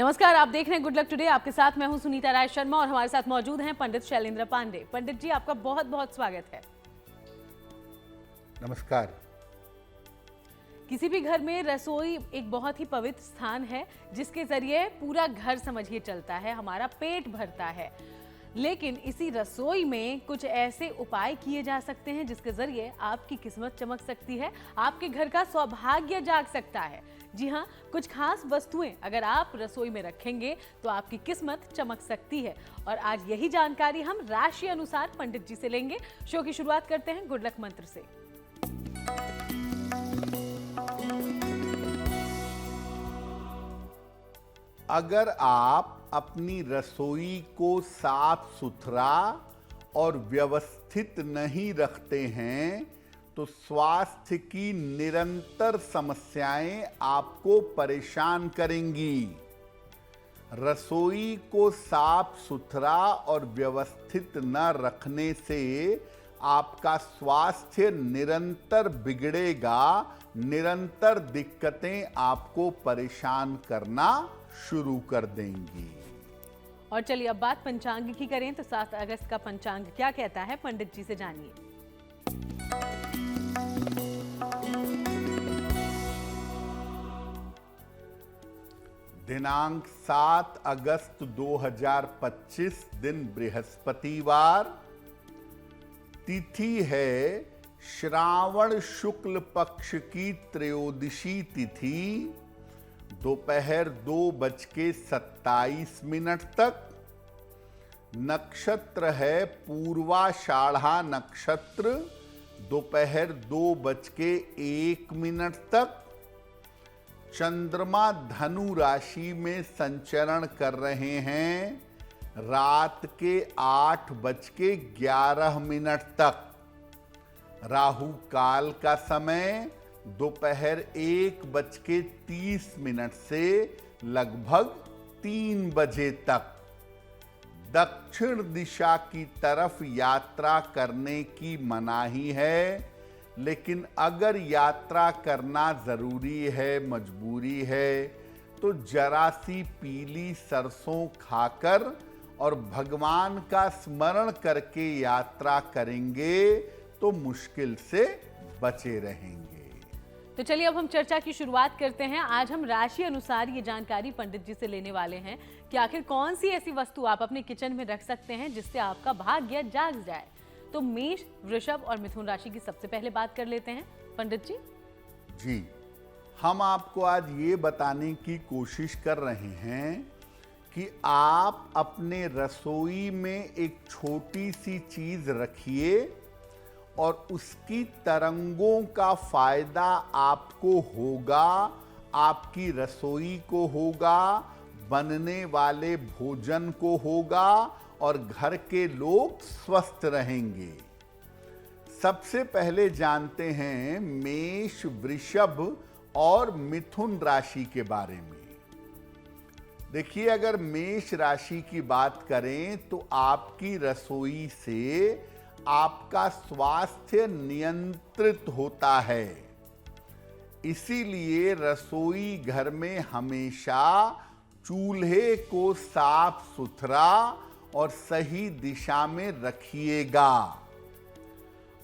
नमस्कार, आप देख रहे हैं गुड लक टुडे। आपके साथ मैं हूं सुनीता राय शर्मा और हमारे साथ मौजूद हैं पंडित शैलेंद्र पांडे। पंडित जी, आपका बहुत बहुत स्वागत है। नमस्कार। किसी भी घर में रसोई एक बहुत ही पवित्र स्थान है जिसके जरिए पूरा घर समझिए चलता है, हमारा पेट भरता है। लेकिन इसी रसोई में कुछ ऐसे उपाय किए जा सकते हैं जिसके जरिए आपकी किस्मत चमक सकती है, आपके घर का सौभाग्य जाग सकता है। जी हाँ, कुछ खास वस्तुएं अगर आप रसोई में रखेंगे तो आपकी किस्मत चमक सकती है। और आज यही जानकारी हम राशि अनुसार पंडित जी से लेंगे। शो की शुरुआत करते हैं गुड लक मंत्र से। अगर आप अपनी रसोई को साफ सुथरा और व्यवस्थित नहीं रखते हैं तो स्वास्थ्य की निरंतर समस्याएं आपको परेशान करेंगी। रसोई को साफ सुथरा और व्यवस्थित न रखने से आपका स्वास्थ्य निरंतर बिगड़ेगा, निरंतर दिक्कतें आपको परेशान करना शुरू कर देंगी। और चलिए अब बात पंचांग की करें तो 7 अगस्त का पंचांग क्या कहता है, पंडित जी से जानिए। दिनांक 7 अगस्त 2025, दिन बृहस्पतिवार, तिथि है श्रावण शुक्ल पक्ष की त्रयोदशी तिथि, दोपहर 2:27 तक। नक्षत्र है पूर्वाषाढ़ा नक्षत्र, दोपहर 2:01 तक। चंद्रमा धनु राशि में संचरण कर रहे हैं रात के 8:11 तक। राहु काल का समय दोपहर 1:30 से लगभग 3 बजे तक। दक्षिण दिशा की तरफ यात्रा करने की मनाही है, लेकिन अगर यात्रा करना जरूरी है, मजबूरी है, तो जरा सी पीली सरसों खाकर और भगवान का स्मरण करके यात्रा करेंगे तो मुश्किल से बचे रहेंगे। तो चलिए अब हम चर्चा की शुरुआत करते हैं। आज हम राशि अनुसार ये जानकारी पंडित जी से लेने वाले हैं कि आखिर कौन सी ऐसी वस्तु आप अपने किचन में रख सकते हैं जिससे आपका भाग्य जाग जाए। तो मेष, वृषभ और मिथुन राशि की सबसे पहले बात कर लेते हैं। पंडित जी जी, हम आपको आज ये बताने की कोशिश कर रहे हैं कि आप अपने रसोई में एक छोटी सी चीज रखिए और उसकी तरंगों का फायदा आपको होगा, आपकी रसोई को होगा, बनने वाले भोजन को होगा और घर के लोग स्वस्थ रहेंगे। सबसे पहले जानते हैं मेष, वृषभ और मिथुन राशि के बारे में। देखिए, अगर मेष राशि की बात करें तो आपकी रसोई से आपका स्वास्थ्य नियंत्रित होता है, इसीलिए रसोई घर में हमेशा चूल्हे को साफ सुथरा और सही दिशा में रखिएगा।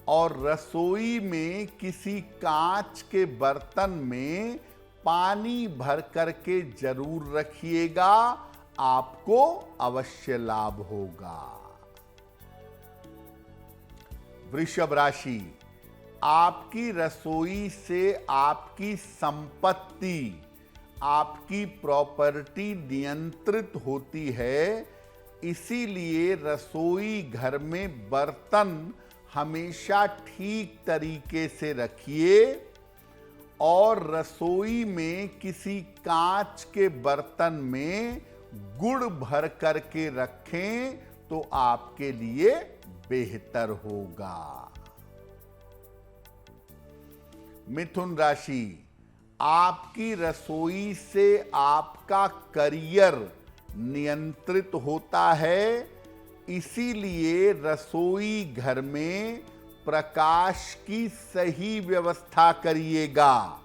और रसोई में किसी कांच के बर्तन में पानी भर करके जरूर रखिएगा, आपको अवश्य लाभ होगा। वृषभ राशि, आपकी रसोई से आपकी संपत्ति, आपकी प्रॉपर्टी नियंत्रित होती है, इसीलिए रसोई घर में बर्तन हमेशा ठीक तरीके से रखिए। और रसोई में किसी कांच के बर्तन में गुड़ भर करके रखें तो आपके लिए बेहतर होगा। मिथुन राशि, आपकी रसोई से आपका करियर नियंत्रित होता है, इसीलिए रसोई घर में प्रकाश की सही व्यवस्था करिएगा।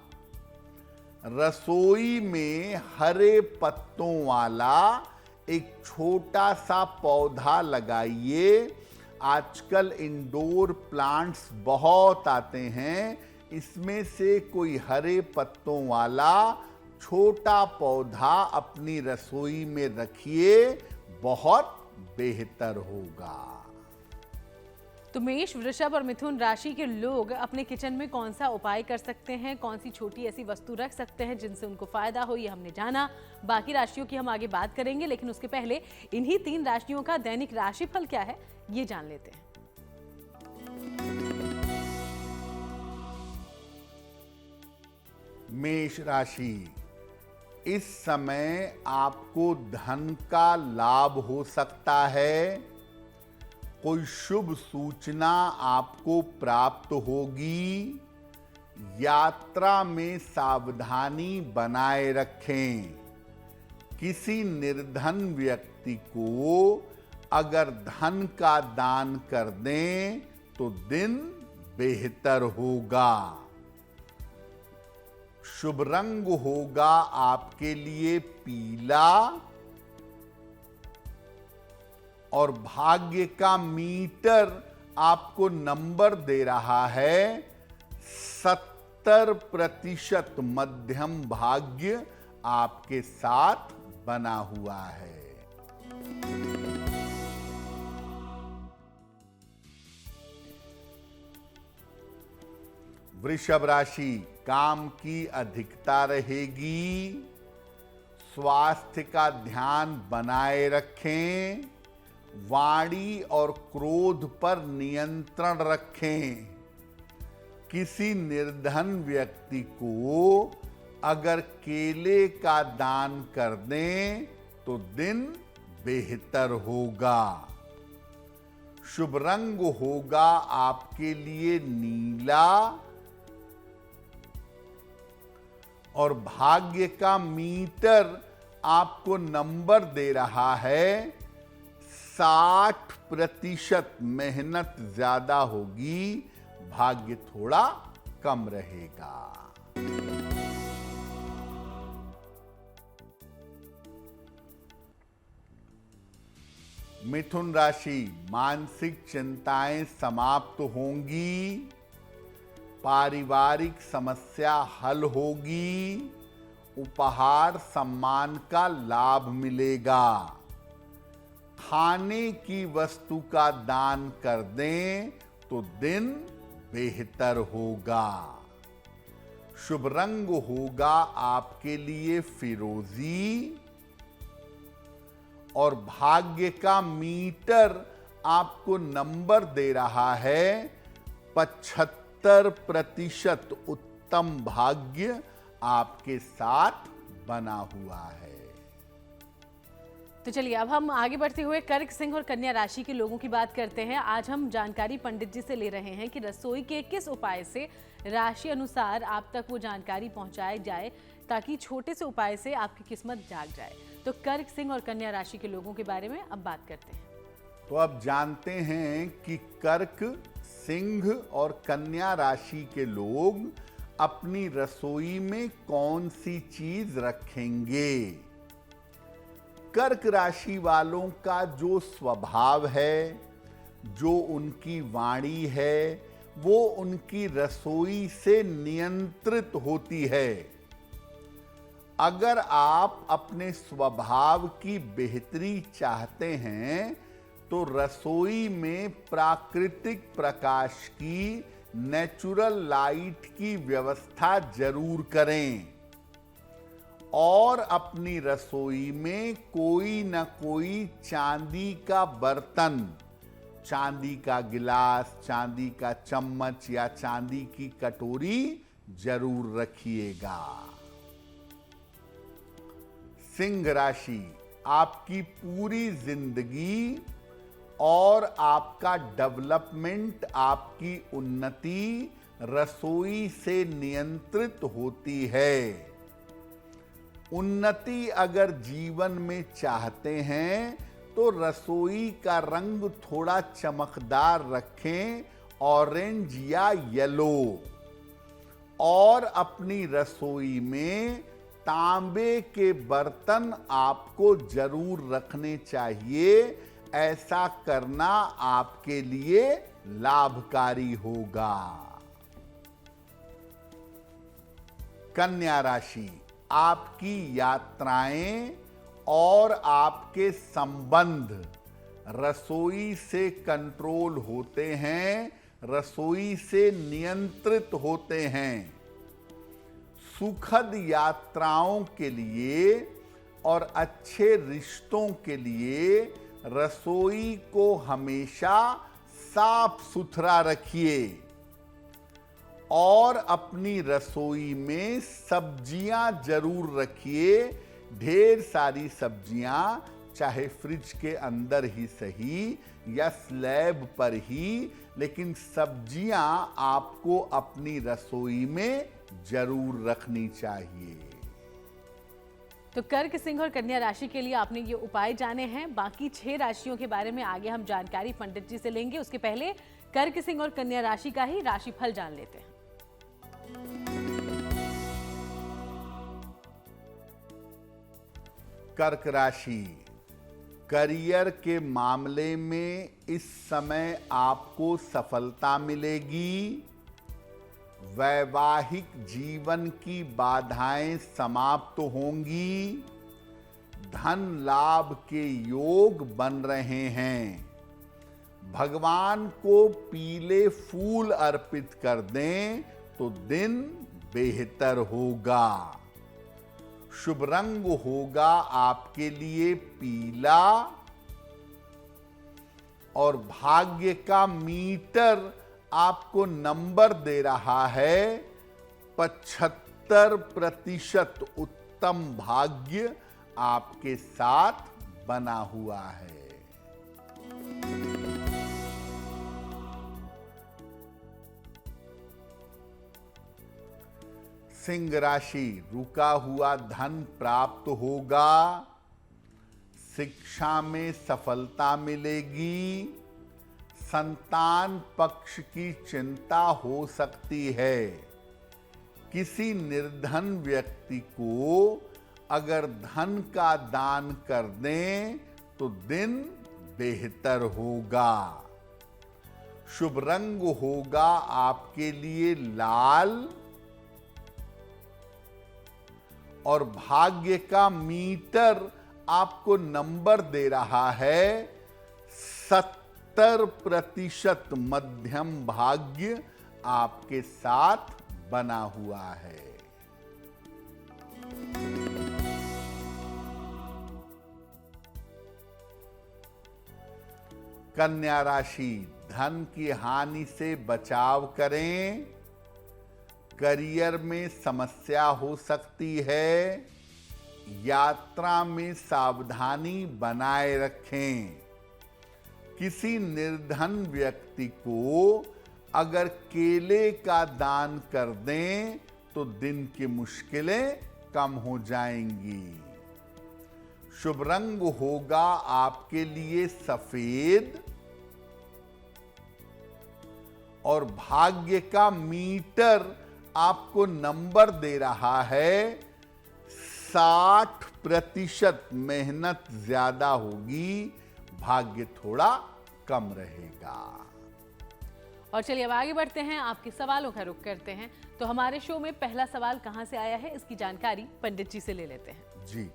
रसोई में हरे पत्तों वाला एक छोटा सा पौधा लगाइए। आजकल इंडोर प्लांट्स बहुत आते हैं, इसमें से कोई हरे पत्तों वाला छोटा पौधा अपनी रसोई में रखिए, बहुत बेहतर होगा। तो मेष, वृषभ और मिथुन राशि के लोग अपने किचन में कौन सा उपाय कर सकते हैं, कौन सी छोटी ऐसी वस्तु रख सकते हैं जिनसे उनको फायदा हो, ये हमने जाना। बाकी राशियों की हम आगे बात करेंगे, लेकिन उसके पहले इन्हीं 3 राशियों का दैनिक राशिफल क्या है ये जान लेते हैं। मेष राशि, इस समय आपको धन का लाभ हो सकता है। कोई शुभ सूचना आपको प्राप्त होगी। यात्रा में सावधानी बनाए रखें। किसी निर्धन व्यक्ति को अगर धन का दान कर दें तो दिन बेहतर होगा। शुभ रंग होगा आपके लिए पीला और भाग्य का मीटर आपको नंबर दे रहा है 70% मध्यम भाग्य आपके साथ बना हुआ है। वृषभ राशि, काम की अधिकता रहेगी। स्वास्थ्य का ध्यान बनाए रखें। वाणी और क्रोध पर नियंत्रण रखें। किसी निर्धन व्यक्ति को अगर केले का दान कर दें तो दिन बेहतर होगा। शुभ रंग होगा आपके लिए नीला और भाग्य का मीटर आपको नंबर दे रहा है 60%। मेहनत ज्यादा होगी, भाग्य थोड़ा कम रहेगा। मिथुन राशि, मानसिक चिंताएं समाप्त होंगी। पारिवारिक समस्या हल होगी। उपहार सम्मान का लाभ मिलेगा। खाने की वस्तु का दान कर दें तो दिन बेहतर होगा। शुभ रंग होगा आपके लिए फिरोजी और भाग्य का मीटर आपको नंबर दे रहा है 75%। उत्तम भाग्य आपके साथ बना हुआ है। तो चलिए अब हम आगे बढ़ते हुए कर्क, सिंह और कन्या राशि के लोगों की बात करते हैं। आज हम जानकारी पंडित जी से ले रहे हैं कि रसोई के किस उपाय से राशि अनुसार आप तक वो जानकारी पहुंचाई जाए ताकि छोटे से उपाय से आपकी किस्मत जाग जाए। तो कर्क, सिंह और कन्या राशि के लोगों के बारे में अब बात करते हैं। तो अब जानते हैं कि कर्क, सिंह और कन्या राशि के लोग अपनी रसोई में कौन सी चीज रखेंगे। कर्क राशि वालों का जो स्वभाव है, जो उनकी वाणी है, वो उनकी रसोई से नियंत्रित होती है। अगर आप अपने स्वभाव की बेहतरी चाहते हैं तो रसोई में प्राकृतिक प्रकाश की, नेचुरल लाइट की व्यवस्था जरूर करें और अपनी रसोई में कोई न कोई चांदी का बर्तन, चांदी का गिलास, चांदी का चम्मच या चांदी की कटोरी जरूर रखिएगा। सिंह राशि, आपकी पूरी जिंदगी और आपका डेवलपमेंट, आपकी उन्नति रसोई से नियंत्रित होती है। उन्नति अगर जीवन में चाहते हैं तो रसोई का रंग थोड़ा चमकदार रखें, ऑरेंज या येलो। और अपनी रसोई में तांबे के बर्तन आपको जरूर रखने चाहिए। ऐसा करना आपके लिए लाभकारी होगा। कन्या राशि, आपकी यात्राएं और आपके संबंध रसोई से कंट्रोल होते हैं, रसोई से नियंत्रित होते हैं। सुखद यात्राओं के लिए और अच्छे रिश्तों के लिए रसोई को हमेशा साफ सुथरा रखिए और अपनी रसोई में सब्जियां जरूर रखिए। ढेर सारी सब्जियां, चाहे फ्रिज के अंदर ही सही या स्लैब पर ही, लेकिन सब्जियां आपको अपनी रसोई में जरूर रखनी चाहिए। तो कर्क, सिंह और कन्या राशि के लिए आपने ये उपाय जाने हैं। बाकी 6 राशियों के बारे में आगे हम जानकारी पंडित जी से लेंगे। उसके पहले कर्क, सिंह और कन्या राशि का ही राशिफल जान लेते हैं। कर्क राशि, करियर के मामले में इस समय आपको सफलता मिलेगी। वैवाहिक जीवन की बाधाएं समाप्त होंगी। धन लाभ के योग बन रहे हैं। भगवान को पीले फूल अर्पित कर दें तो दिन बेहतर होगा। शुभ रंग होगा आपके लिए पीला और भाग्य का मीटर आपको नंबर दे रहा है 75%। उत्तम भाग्य आपके साथ बना हुआ है। सिंह राशि, रुका हुआ धन प्राप्त होगा। शिक्षा में सफलता मिलेगी। संतान पक्ष की चिंता हो सकती है। किसी निर्धन व्यक्ति को अगर धन का दान कर दें तो दिन बेहतर होगा। शुभ रंग होगा आपके लिए लाल और भाग्य का मीटर आपको नंबर दे रहा है 70%। मध्यम भाग्य आपके साथ बना हुआ है। कन्या राशि, धन की हानि से बचाव करें। करियर में समस्या हो सकती है। यात्रा में सावधानी बनाए रखें। किसी निर्धन व्यक्ति को अगर केले का दान कर दें तो दिन की मुश्किलें कम हो जाएंगी। शुभ रंग होगा आपके लिए सफेद और भाग्य का मीटर आपको नंबर दे रहा है 60%। मेहनत ज्यादा होगी, भाग्य थोड़ा कम रहेगा। और चलिए अब आगे बढ़ते हैं, आपके सवालों का रुख करते हैं। तो हमारे शो में पहला सवाल कहां से आया है, इसकी जानकारी पंडित जी से ले लेते हैं। जी,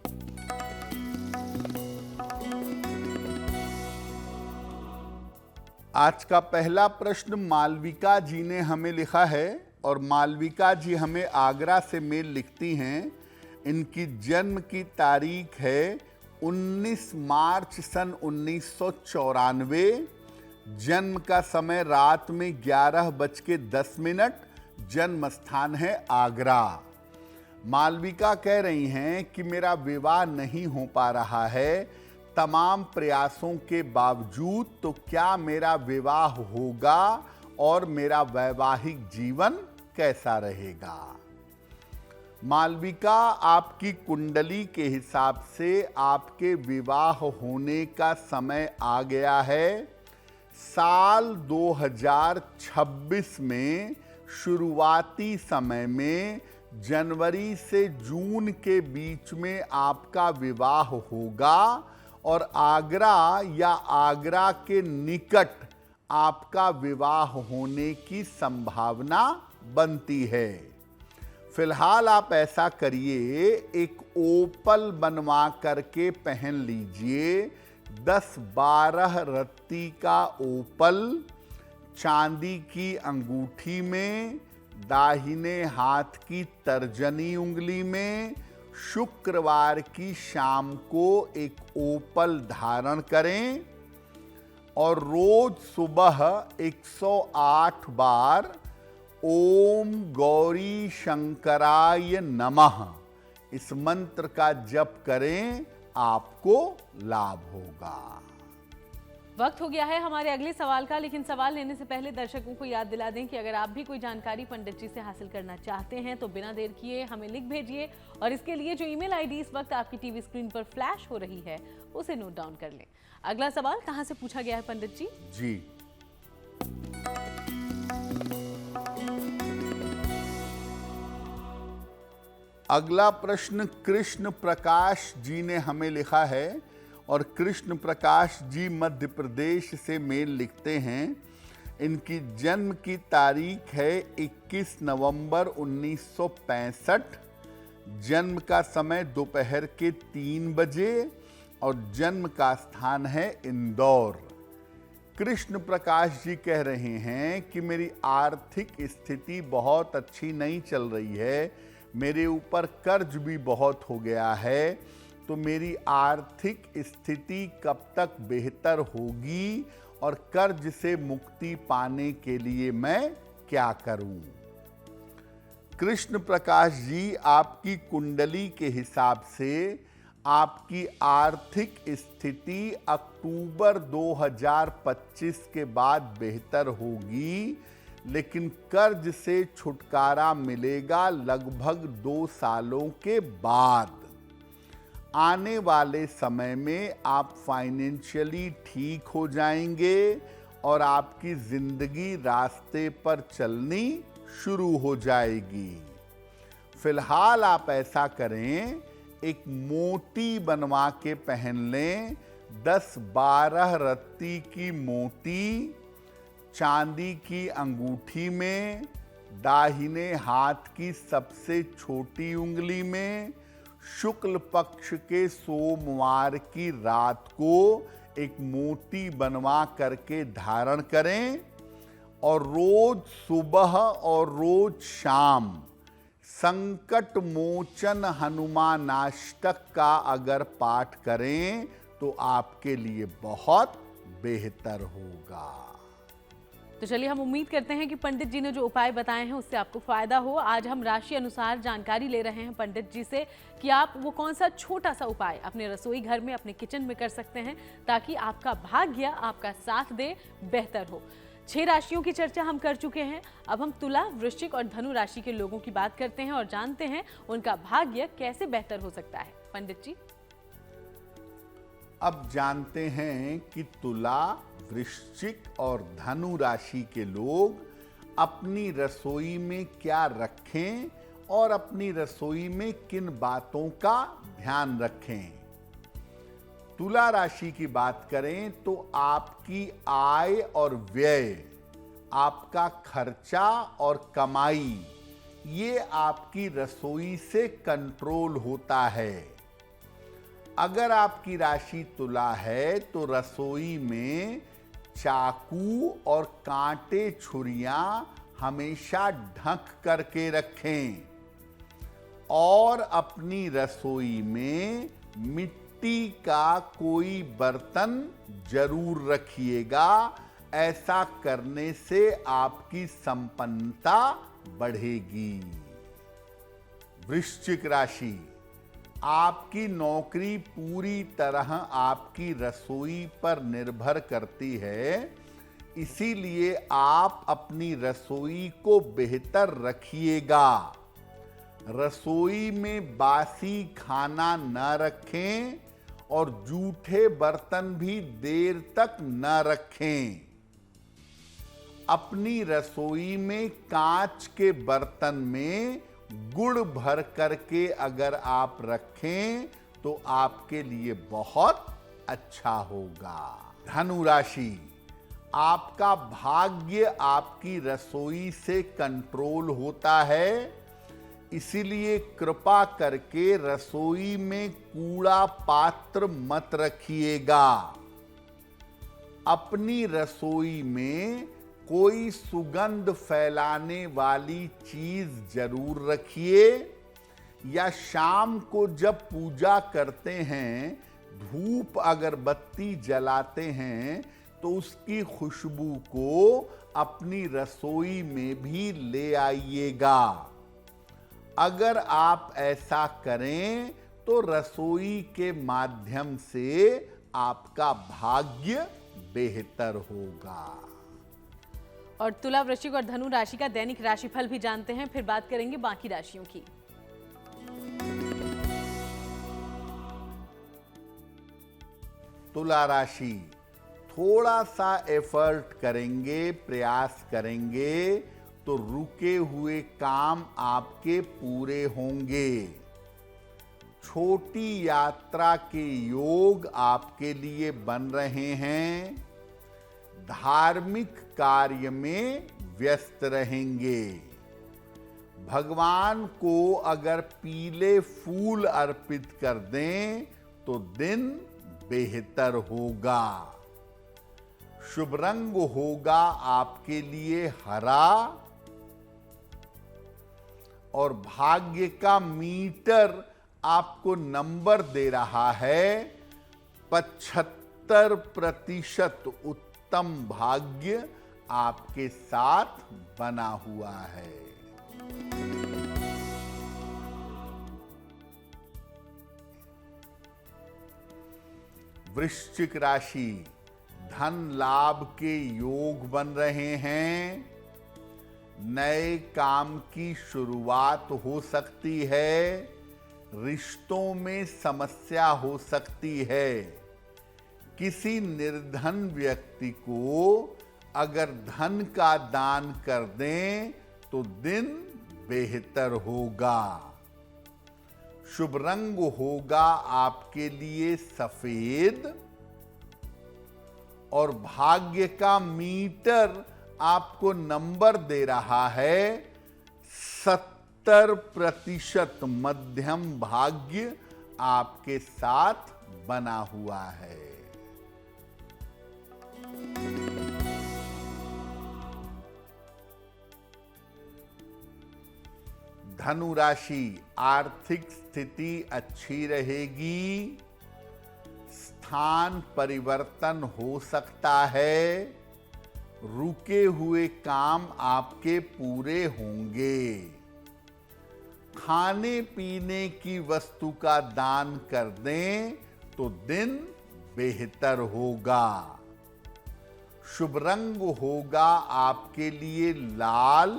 आज का पहला प्रश्न मालविका जी ने हमें लिखा है और मालविका जी हमें आगरा से मेल लिखती हैं। इनकी जन्म की तारीख है 19 मार्च सन 1994। जन्म का समय रात में 11:10। जन्म स्थान है आगरा। मालविका कह रही हैं कि मेरा विवाह नहीं हो पा रहा है। तमाम प्रयासों के बावजूद तो क्या मेरा विवाह होगा और मेरा वैवाहिक जीवन कैसा रहेगा? मालविका, आपकी कुंडली के हिसाब से आपके विवाह होने का समय आ गया है। साल 2026 में शुरुआती समय में जनवरी से जून के बीच में आपका विवाह होगा और आगरा या आगरा के निकट आपका विवाह होने की संभावना बनती है। फिलहाल आप ऐसा करिए, एक ओपल बनवा करके पहन लीजिए। 10-12 रत्ती का ओपल चांदी की अंगूठी में, दाहिने हाथ की तर्जनी उंगली में, शुक्रवार की शाम को एक ओपल धारण करें और रोज सुबह 108 बार ओम गौरी शंकराय नमः इस मंत्र का जप करें, आपको लाभ होगा। वक्त हो गया है हमारे अगले सवाल का, लेकिन सवाल लेने से पहले दर्शकों को याद दिला दें कि अगर आप भी कोई जानकारी पंडित जी से हासिल करना चाहते हैं तो बिना देर किए हमें लिख भेजिए और इसके लिए जो ईमेल आईडी इस वक्त आपकी टीवी स्क्रीन पर फ्लैश हो रही है उसे नोट डाउन कर लें। अगला सवाल कहां से पूछा गया है पंडित जी? जी, अगला प्रश्न कृष्ण प्रकाश जी ने हमें लिखा है और कृष्ण प्रकाश जी मध्य प्रदेश से मेल लिखते हैं। इनकी जन्म की तारीख है 21 नवंबर 1965, जन्म का समय दोपहर के 3 बजे और जन्म का स्थान है इंदौर। कृष्ण प्रकाश जी कह रहे हैं कि मेरी आर्थिक स्थिति बहुत अच्छी नहीं चल रही है, मेरे ऊपर कर्ज भी बहुत हो गया है, तो मेरी आर्थिक स्थिति कब तक बेहतर होगी और कर्ज से मुक्ति पाने के लिए मैं क्या करूं? कृष्ण प्रकाश जी, आपकी कुंडली के हिसाब से आपकी आर्थिक स्थिति अक्टूबर 2025 के बाद बेहतर होगी, लेकिन कर्ज से छुटकारा मिलेगा लगभग 2 सालों के बाद। आने वाले समय में आप फाइनेंशियली ठीक हो जाएंगे और आपकी जिंदगी रास्ते पर चलनी शुरू हो जाएगी। फिलहाल आप ऐसा करें, एक मोती बनवा के पहन लें। 10-12 रत्ती की मोती चांदी की अंगूठी में, दाहिने हाथ की सबसे छोटी उंगली में, शुक्ल पक्ष के सोमवार की रात को एक मोती बनवा करके धारण करें और रोज सुबह और रोज शाम संकट मोचन हनुमानाष्टक का अगर पाठ करें तो आपके लिए बहुत बेहतर होगा। तो चलिए, हम उम्मीद करते हैं कि पंडित जी ने जो उपाय बताए हैं उससे आपको फायदा हो। आज हम राशि अनुसार जानकारी ले रहे हैं पंडित जी से कि आप वो कौन सा छोटा सा उपाय अपने रसोई घर में, अपने किचन में कर सकते हैं ताकि आपका भाग्य आपका साथ दे, बेहतर हो। 6 राशियों की चर्चा हम कर चुके हैं। अब हम तुला, वृश्चिक और धनु राशि के लोगों की बात करते हैं और जानते हैं उनका भाग्य कैसे बेहतर हो सकता है। पंडित जी, अब जानते हैं कि तुला, वृश्चिक और धनु राशि के लोग अपनी रसोई में क्या रखें और अपनी रसोई में किन बातों का ध्यान रखें। तुला राशि की बात करें तो आपकी आय और व्यय, आपका खर्चा और कमाई, ये आपकी रसोई से कंट्रोल होता है। अगर आपकी राशि तुला है तो रसोई में चाकू और कांटे छुरियां हमेशा ढक करके रखें और अपनी रसोई में मिट्टी का कोई बर्तन जरूर रखिएगा। ऐसा करने से आपकी संपन्नता बढ़ेगी। वृश्चिक राशि, आपकी नौकरी पूरी तरह आपकी रसोई पर निर्भर करती है, इसीलिए आप अपनी रसोई को बेहतर रखिएगा। रसोई में बासी खाना न रखें और जूठे बर्तन भी देर तक न रखें। अपनी रसोई में कांच के बर्तन में गुड़ भर करके अगर आप रखें तो आपके लिए बहुत अच्छा होगा। धनु राशि, आपका भाग्य आपकी रसोई से कंट्रोल होता है, इसीलिए कृपा करके रसोई में कूड़ा पात्र मत रखिएगा। अपनी रसोई में कोई सुगंध फैलाने वाली चीज जरूर रखिए, या शाम को जब पूजा करते हैं, धूप अगरबत्ती जलाते हैं तो उसकी खुशबू को अपनी रसोई में भी ले आइएगा। अगर आप ऐसा करें तो रसोई के माध्यम से आपका भाग्य बेहतर होगा। और तुला, वृश्चिक और धनु राशि का दैनिक राशिफल भी जानते हैं, फिर बात करेंगे बाकी राशियों की। तुला राशि, थोड़ा सा एफर्ट करेंगे, प्रयास करेंगे तो रुके हुए काम आपके पूरे होंगे। छोटी यात्रा के योग आपके लिए बन रहे हैं। धार्मिक कार्य में व्यस्त रहेंगे। भगवान को अगर पीले फूल अर्पित कर दें तो दिन बेहतर होगा। शुभ रंग होगा आपके लिए हरा, और भाग्य का मीटर आपको नंबर दे रहा है 75% उत्तम भाग्य आपके साथ बना हुआ है। वृश्चिक राशि, धन लाभ के योग बन रहे हैं। नए काम की शुरुआत हो सकती है। रिश्तों में समस्या हो सकती है। किसी निर्धन व्यक्ति को अगर धन का दान कर दें तो दिन बेहतर होगा। शुभ रंग होगा आपके लिए सफेद, और भाग्य का मीटर आपको नंबर दे रहा है 70% मध्यम भाग्य आपके साथ बना हुआ है। धनु राशि, आर्थिक स्थिति अच्छी रहेगी। स्थान परिवर्तन हो सकता है। रुके हुए काम आपके पूरे होंगे। खाने पीने की वस्तु का दान कर दें तो दिन बेहतर होगा। शुभ रंग होगा आपके लिए लाल,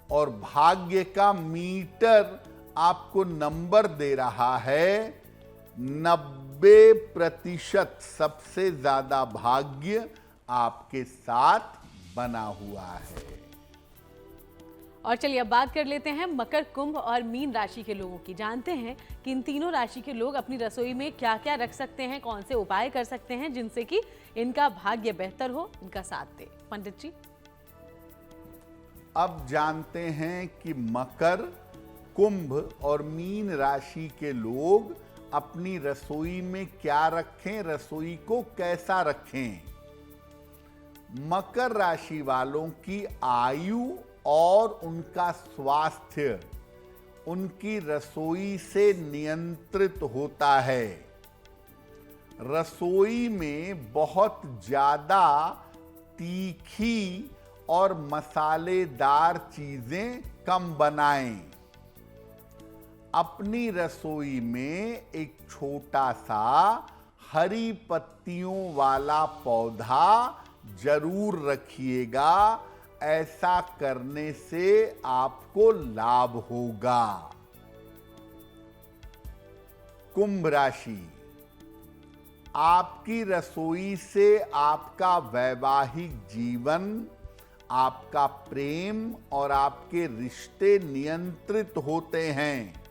और भाग्य का मीटर आपको नंबर दे रहा है 90%। सबसे ज्यादा भाग्य आपके साथ बना हुआ है। और चलिए अब बात कर लेते हैं मकर, कुंभ और मीन राशि के लोगों की। जानते हैं कि इन तीनों राशि के लोग अपनी रसोई में क्या क्या रख सकते हैं, कौन से उपाय कर सकते हैं जिनसे कि इनका भाग्य बेहतर हो, इनका साथ दे। पंडित जी, अब जानते हैं कि मकर, कुंभ और मीन राशि के लोग अपनी रसोई में क्या रखें, रसोई को कैसा रखें। मकर राशि वालों की आयु और उनका स्वास्थ्य उनकी रसोई से नियंत्रित होता है। रसोई में बहुत ज्यादा तीखी और मसालेदार चीजें कम बनाएं। अपनी रसोई में एक छोटा सा हरी पत्तियों वाला पौधा जरूर रखिएगा। ऐसा करने से आपको लाभ होगा। कुंभ राशि, आपकी रसोई से आपका वैवाहिक जीवन, आपका प्रेम और आपके रिश्ते नियंत्रित होते हैं।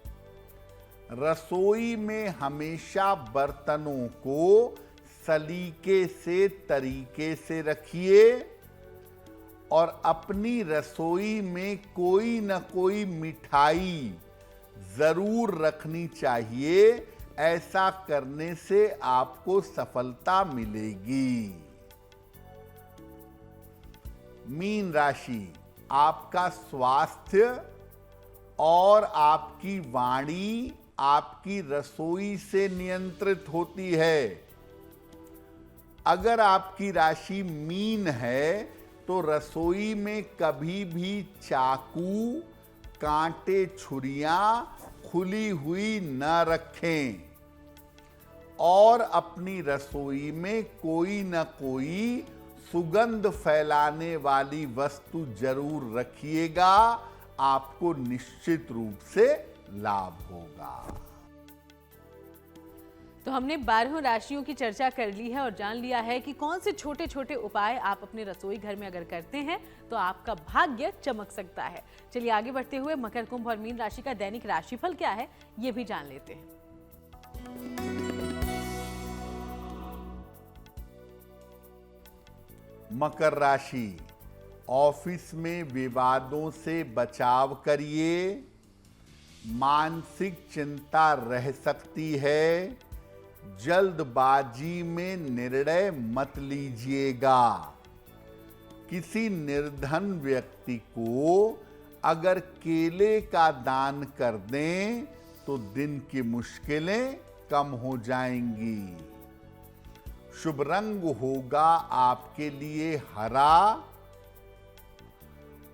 रसोई में हमेशा बर्तनों को सलीके से, तरीके से रखिए और अपनी रसोई में कोई न कोई मिठाई जरूर रखनी चाहिए। ऐसा करने से आपको सफलता मिलेगी। मीन राशि, आपका स्वास्थ्य और आपकी वाणी आपकी रसोई से नियंत्रित होती है। अगर आपकी राशि मीन है तो रसोई में कभी भी चाकू, कांटे, छुरियां खुली हुई न रखें और अपनी रसोई में कोई न कोई सुगंध फैलाने वाली वस्तु जरूर रखिएगा। आपको निश्चित रूप से लाभ होगा। तो हमने 12 राशियों की चर्चा कर ली है और जान लिया है कि कौन से छोटे छोटे उपाय आप अपने रसोई घर में अगर करते हैं तो आपका भाग्य चमक सकता है। चलिए आगे बढ़ते हुए मकर, कुंभ और मीन राशि का दैनिक राशिफल क्या है ये भी जान लेते हैं। मकर राशि, ऑफिस में विवादों से बचाव करिए। मानसिक चिंता रह सकती है। जल्दबाजी में निर्णय मत लीजिएगा। किसी निर्धन व्यक्ति को अगर केले का दान कर दें तो दिन की मुश्किलें कम हो जाएंगी। शुभ रंग होगा आपके लिए हरा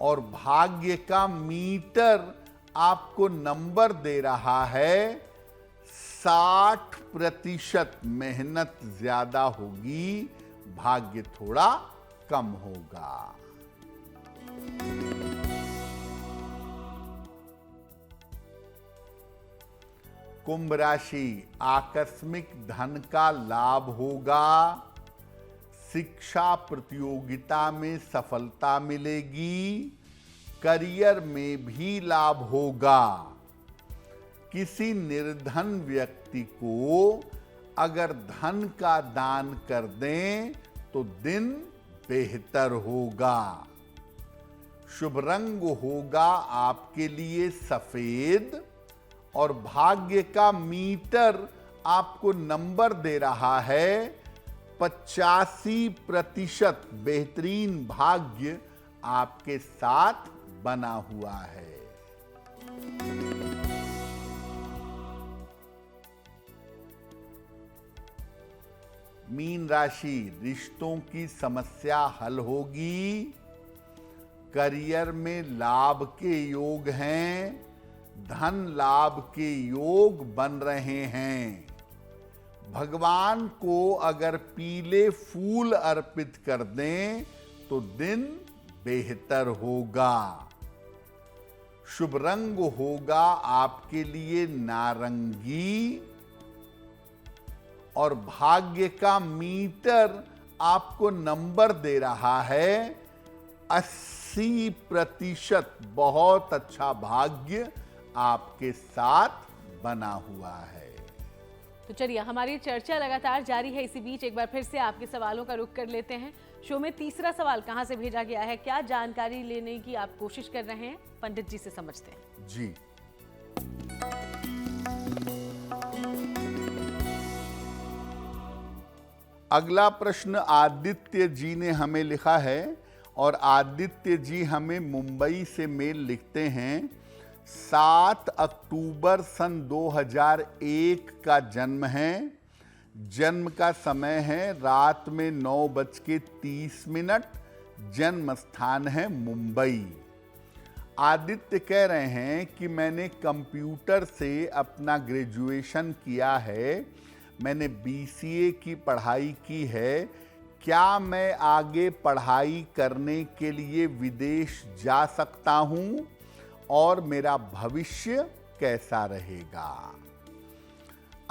और भाग्य का मीटर आपको नंबर दे रहा है 60%। मेहनत ज्यादा होगी, भाग्य थोड़ा कम होगा। कुंभ राशि, आकस्मिक धन का लाभ होगा। शिक्षा प्रतियोगिता में सफलता मिलेगी। करियर में भी लाभ होगा। किसी निर्धन व्यक्ति को अगर धन का दान कर दें तो दिन बेहतर होगा। शुभ रंग होगा आपके लिए सफेद और भाग्य का मीटर आपको नंबर दे रहा है 85%। बेहतरीन भाग्य आपके साथ बना हुआ है। मीन राशि, रिश्तों की समस्या हल होगी। करियर में लाभ के योग हैं। धन लाभ के योग बन रहे हैं। भगवान को अगर पीले फूल अर्पित कर दें तो दिन बेहतर होगा। शुभ रंग होगा आपके लिए नारंगी और भाग्य का मीटर आपको नंबर दे रहा है 80%। बहुत अच्छा भाग्य आपके साथ बना हुआ है। तो चलिए हमारी चर्चा लगातार जारी है। इसी बीच एक बार फिर से आपके सवालों का रुख कर लेते हैं। शो में तीसरा सवाल कहां से भेजा गया है, क्या जानकारी लेने की आप कोशिश कर रहे हैं, पंडित जी से समझते हैं। जी, अगला प्रश्न आदित्य जी ने हमें लिखा है और आदित्य जी हमें मुंबई से मेल लिखते हैं। 7 अक्टूबर सन 2001 का जन्म है। जन्म का समय है रात में 9:30। जन्म स्थान है मुंबई। आदित्य कह रहे हैं कि मैंने कंप्यूटर से अपना ग्रेजुएशन किया है। मैंने BCA की पढ़ाई की है। क्या मैं आगे पढ़ाई करने के लिए विदेश जा सकता हूं और मेरा भविष्य कैसा रहेगा?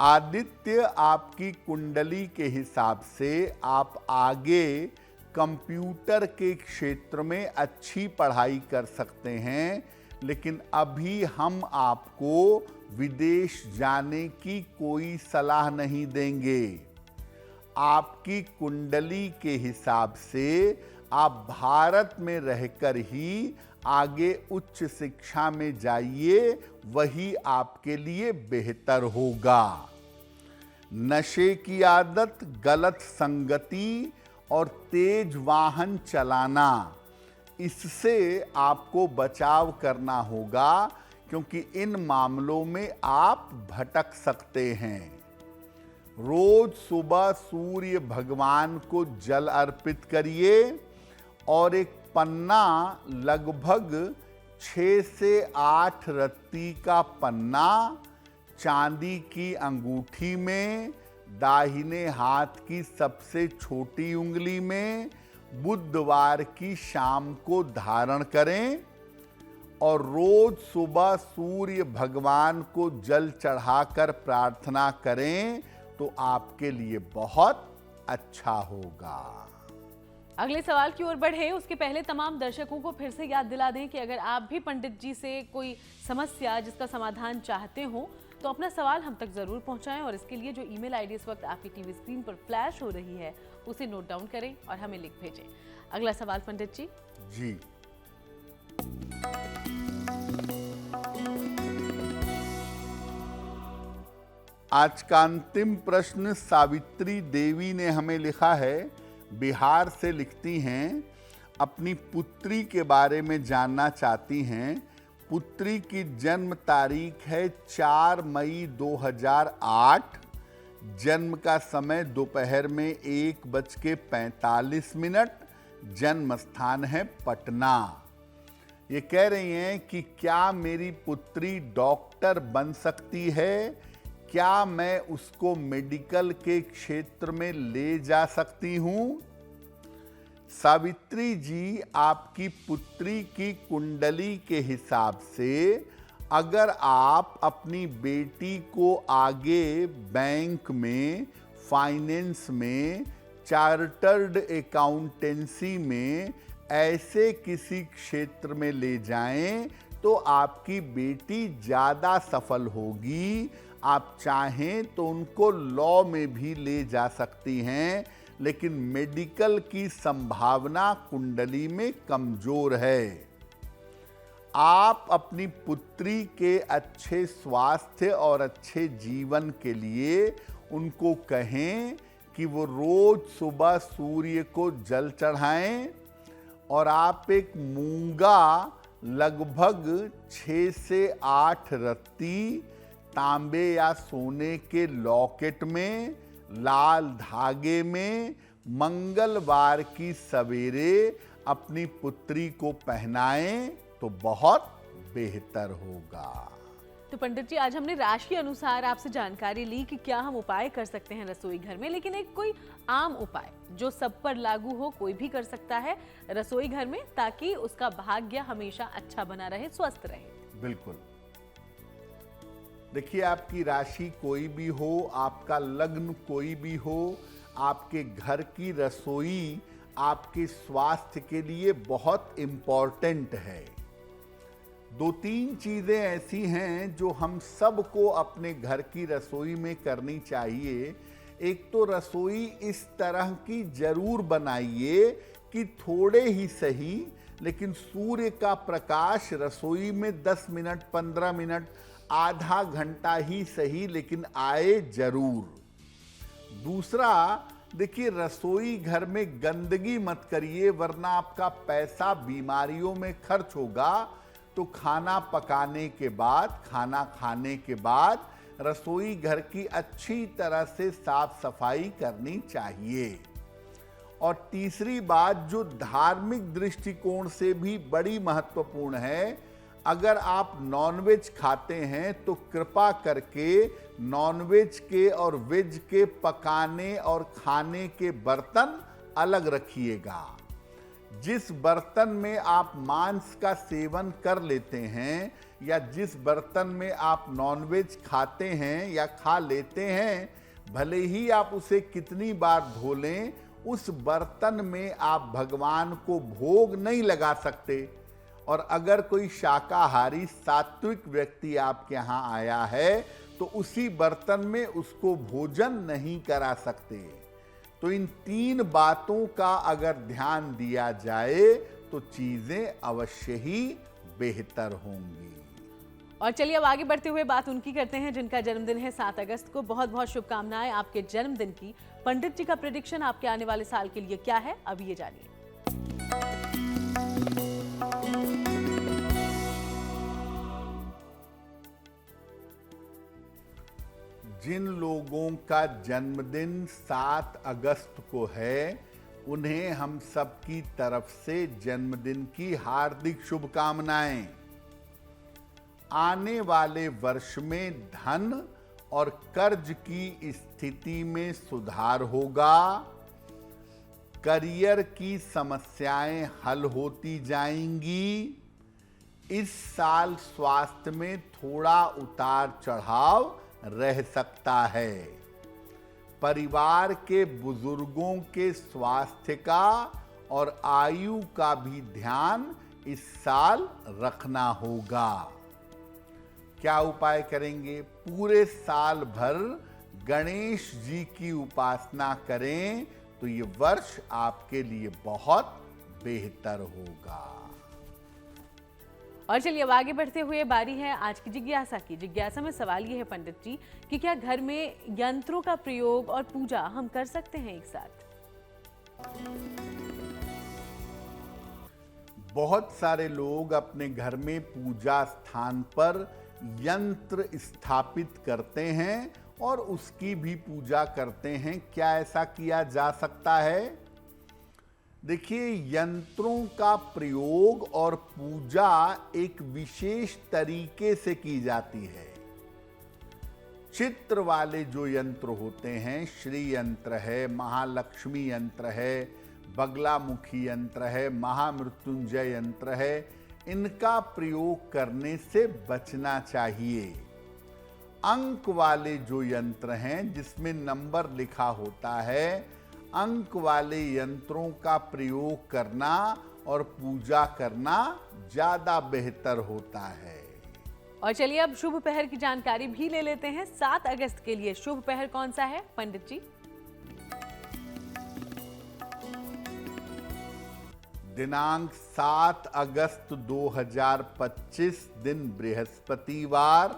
आदित्य आपकी कुंडली के हिसाब से आप आगे कंप्यूटर के क्षेत्र में अच्छी पढ़ाई कर सकते हैं, लेकिन अभी हम आपको विदेश जाने की कोई सलाह नहीं देंगे। आपकी कुंडली के हिसाब से आप भारत में रहकर ही आगे उच्च शिक्षा में जाइए, वही आपके लिए बेहतर होगा। नशे की आदत, गलत संगति और तेज वाहन चलाना, इससे आपको बचाव करना होगा, क्योंकि इन मामलों में आप भटक सकते हैं। रोज सुबह सूर्य भगवान को जल अर्पित करिए और एक पन्ना, लगभग 6 से 8 रत्ती का पन्ना चांदी की अंगूठी में, दाहिने हाथ की सबसे छोटी उंगली में बुधवार की शाम को धारण करें और रोज सुबह सूर्य भगवान को जल चढ़ाकर प्रार्थना करें तो आपके लिए बहुत अच्छा होगा। अगले सवाल की ओर बढ़े उसके पहले तमाम दर्शकों को फिर से याद दिला दें कि अगर आप भी पंडित जी से कोई समस्या जिसका समाधान चाहते हो तो अपना सवाल हम तक जरूर पहुंचाएं, और इसके लिए जो ईमेल आईडी इस वक्त आपकी टीवी स्क्रीन पर फ्लैश हो रही है उसे नोट डाउन करें और हमें लिख भेजें। अगला सवाल पंडित जी। जी, आज का अंतिम प्रश्न सावित्री देवी ने हमें लिखा है, बिहार से लिखती हैं, अपनी पुत्री के बारे में जानना चाहती हैं। पुत्री की जन्म तारीख है 4 मई 2008, जन्म का समय दोपहर में 1:45, जन्म स्थान है पटना। ये कह रही हैं कि क्या मेरी पुत्री डॉक्टर बन सकती है, क्या मैं उसको मेडिकल के क्षेत्र में ले जा सकती हूं? सावित्री जी, आपकी पुत्री की कुंडली के हिसाब से अगर आप अपनी बेटी को आगे बैंक में, फाइनेंस में, चार्टर्ड अकाउंटेंसी में, ऐसे किसी क्षेत्र में ले जाएं तो आपकी बेटी ज़्यादा सफल होगी। आप चाहें तो उनको लॉ में भी ले जा सकती हैं, लेकिन मेडिकल की संभावना कुंडली में कमजोर है। आप अपनी पुत्री के अच्छे स्वास्थ्य और अच्छे जीवन के लिए उनको कहें कि वो रोज सुबह सूर्य को जल चढ़ाएं और आप एक मूंगा, लगभग 6 से 8 रत्ती तांबे या सोने के लॉकेट में, लाल धागे में, मंगलवार की सवेरे अपनी पुत्री को पहनाएं तो बहुत बेहतर होगा। तो पंडित जी, आज हमने राशि अनुसार आपसे जानकारी ली कि क्या हम उपाय कर सकते हैं रसोई घर में, लेकिन एक कोई आम उपाय जो सब पर लागू हो, कोई भी कर सकता है रसोई घर में, ताकि उसका भाग्य हमेशा अच्छा बना रहे, स्वस्थ रहे। बिल्कुल। देखिए, आपकी राशि कोई भी हो, आपका लग्न कोई भी हो, आपके घर की रसोई आपके स्वास्थ्य के लिए बहुत इम्पॉर्टेंट है। 2-3 चीजें ऐसी हैं जो हम सबको अपने घर की रसोई में करनी चाहिए। एक तो रसोई इस तरह की जरूर बनाइए कि थोड़े ही सही, लेकिन सूर्य का प्रकाश रसोई में 10 मिनट, 15 मिनट, आधा घंटा ही सही, लेकिन आए जरूर। दूसरा, देखिए, रसोई घर में गंदगी मत करिए, वरना आपका पैसा बीमारियों में खर्च होगा। तो खाना पकाने के बाद, खाना खाने के बाद रसोई घर की अच्छी तरह से साफ सफाई करनी चाहिए। और तीसरी बात जो धार्मिक दृष्टिकोण से भी बड़ी महत्वपूर्ण है, अगर आप नॉनवेज खाते हैं तो कृपा करके नॉनवेज के और वेज के पकाने और खाने के बर्तन अलग रखिएगा। जिस बर्तन में आप मांस का सेवन कर लेते हैं या जिस बर्तन में आप नॉनवेज खाते हैं या खा लेते हैं, भले ही आप उसे कितनी बार धो लें, उस बर्तन में आप भगवान को भोग नहीं लगा सकते। और अगर कोई शाकाहारी सात्विक व्यक्ति आपके यहाँ आया है तो उसी बर्तन में उसको भोजन नहीं करा सकते। तो इन 3 बातों का अगर ध्यान दिया जाए तो चीजें अवश्य ही बेहतर होंगी। और चलिए अब आगे बढ़ते हुए बात उनकी करते हैं जिनका जन्मदिन है 7 अगस्त को। बहुत बहुत शुभकामनाएं आपके जन्मदिन की। पंडित जी का प्रेडिक्शन आपके आने वाले साल के लिए क्या है, अब ये जानिए। जिन लोगों का जन्मदिन 7 अगस्त को है, उन्हें हम सबकी तरफ से जन्मदिन की हार्दिक शुभकामनाएं। आने वाले वर्ष में धन और कर्ज की स्थिति में सुधार होगा। करियर की समस्याएं हल होती जाएंगी। इस साल स्वास्थ्य में थोड़ा उतार चढ़ाव रह सकता है। परिवार के बुजुर्गों के स्वास्थ्य का और आयु का भी ध्यान इस साल रखना होगा। क्या उपाय करेंगे? पूरे साल भर गणेश जी की उपासना करें तो ये वर्ष आपके लिए बहुत बेहतर होगा। और चलिए अब आगे बढ़ते हुए बारी है आज की जिज्ञासा की। जिज्ञासा में सवाल ये है पंडित जी कि क्या घर में यंत्रों का प्रयोग और पूजा हम कर सकते हैं एक साथ? बहुत सारे लोग अपने घर में पूजा स्थान पर यंत्र स्थापित करते हैं और उसकी भी पूजा करते हैं। क्या ऐसा किया जा सकता है? देखिए, यंत्रों का प्रयोग और पूजा एक विशेष तरीके से की जाती है। चित्र वाले जो यंत्र होते हैं, श्री यंत्र है, महालक्ष्मी यंत्र है, बगलामुखी यंत्र है, महामृत्युंजय यंत्र है, इनका प्रयोग करने से बचना चाहिए। अंक वाले जो यंत्र हैं जिसमें नंबर लिखा होता है, अंक वाले यंत्रों का प्रयोग करना और पूजा करना ज्यादा बेहतर होता है। और चलिए अब शुभ पहर की जानकारी भी ले लेते हैं। 7 अगस्त के लिए शुभ पहर कौन सा है पंडित जी? दिनांक 7 अगस्त 2025 दिन बृहस्पतिवार।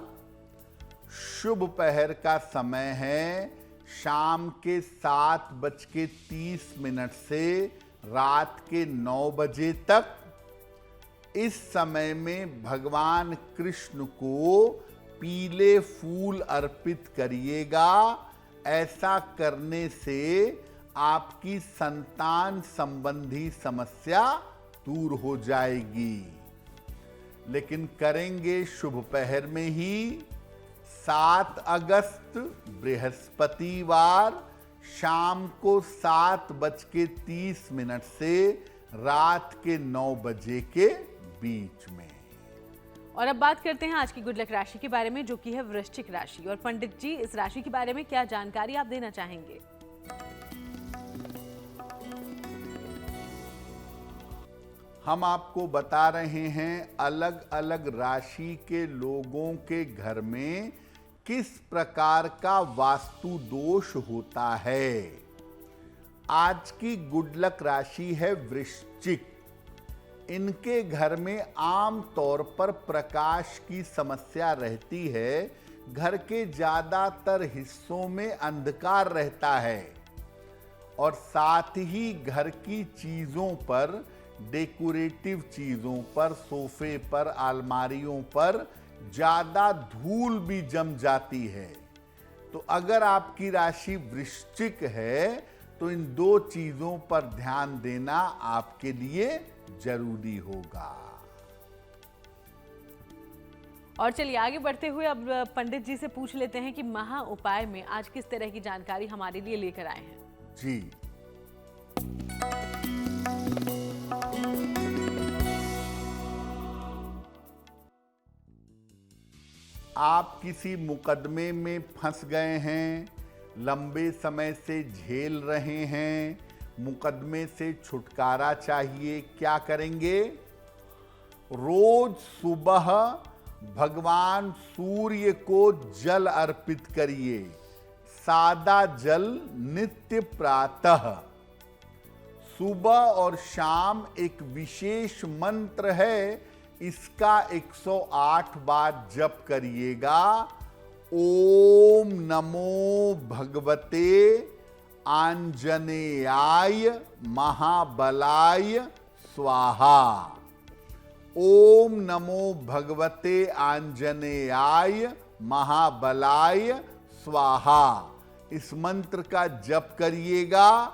शुभ पहर का समय है शाम के 7:30 से रात के 9 बजे तक। इस समय में भगवान कृष्ण को पीले फूल अर्पित करिएगा। ऐसा करने से आपकी संतान संबंधी समस्या दूर हो जाएगी। लेकिन करेंगे शुभ पहर में ही। 7 अगस्त बृहस्पतिवार शाम को 7:30 से रात के 9 बजे के बीच में। और अब बात करते हैं आज की गुड लक राशि के बारे में, जो कि है वृश्चिक राशि। और पंडित जी, इस राशि के बारे में क्या जानकारी आप देना चाहेंगे? हम आपको बता रहे हैं अलग अलग राशि के लोगों के घर में किस प्रकार का वास्तु दोष होता है। आज की गुड लक राशि है वृश्चिक। इनके घर में आम तौर पर प्रकाश की समस्या रहती है। घर के ज्यादातर हिस्सों में अंधकार रहता है और साथ ही घर की चीजों पर, डेकोरेटिव चीजों पर, सोफे पर, अलमारियों पर ज्यादा धूल भी जम जाती है। तो अगर आपकी राशि वृश्चिक है तो इन 2 चीजों पर ध्यान देना आपके लिए जरूरी होगा। और चलिए आगे बढ़ते हुए अब पंडित जी से पूछ लेते हैं कि महा उपाय में आज किस तरह की जानकारी हमारे लिए लेकर आए हैं। जी, आप किसी मुकदमे में फंस गए हैं, लंबे समय से झेल रहे हैं, मुकदमे से छुटकारा चाहिए, क्या करेंगे? रोज सुबह भगवान सूर्य को जल अर्पित करिए, सादा जल नित्य प्रातः। सुबह और शाम एक विशेष मंत्र है, इसका 108 बार जप करिएगा। ओम नमो भगवते आंजनेयाय महाबलाय स्वाहा। ओम नमो भगवते आंजनेयाय महाबलाय स्वाहा। इस मंत्र का जप करिएगा।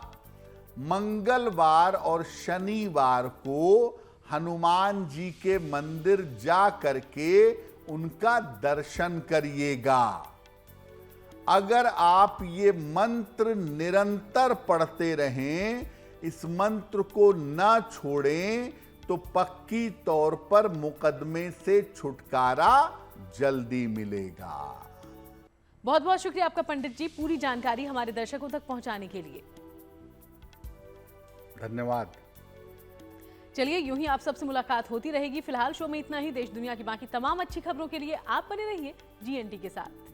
मंगलवार और शनिवार को हनुमान जी के मंदिर जा करके उनका दर्शन करिएगा। अगर आप ये मंत्र निरंतर पढ़ते रहें, इस मंत्र को न छोड़ें, तो पक्की तौर पर मुकदमे से छुटकारा जल्दी मिलेगा। बहुत बहुत शुक्रिया आपका पंडित जी, पूरी जानकारी हमारे दर्शकों तक पहुंचाने के लिए। धन्यवाद। चलिए, यूं ही आप सबसे मुलाकात होती रहेगी। फिलहाल शो में इतना ही। देश दुनिया की बाकी तमाम अच्छी खबरों के लिए आप बने रहिए GNT के साथ।